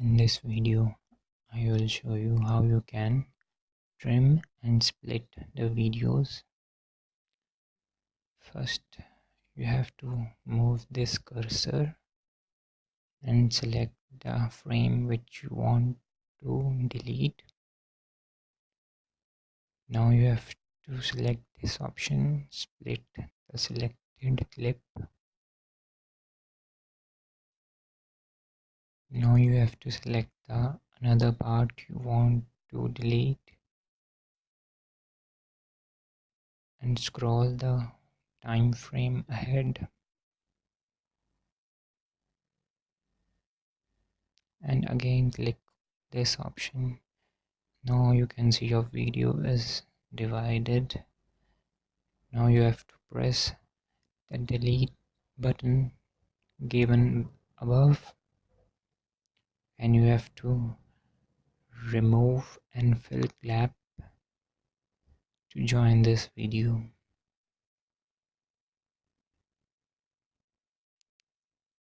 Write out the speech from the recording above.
In this video, I will show you how you can trim and split the videos. First, you have to move this cursor and select the frame which you want to delete. Now you have to select this option, split the selected clip. Now you have to select the another part you want to delete and scroll the time frame ahead, and again click this option. Now you can see your video is divided. Now you have to press the delete button given above, and you have to remove and fill gap to join this video.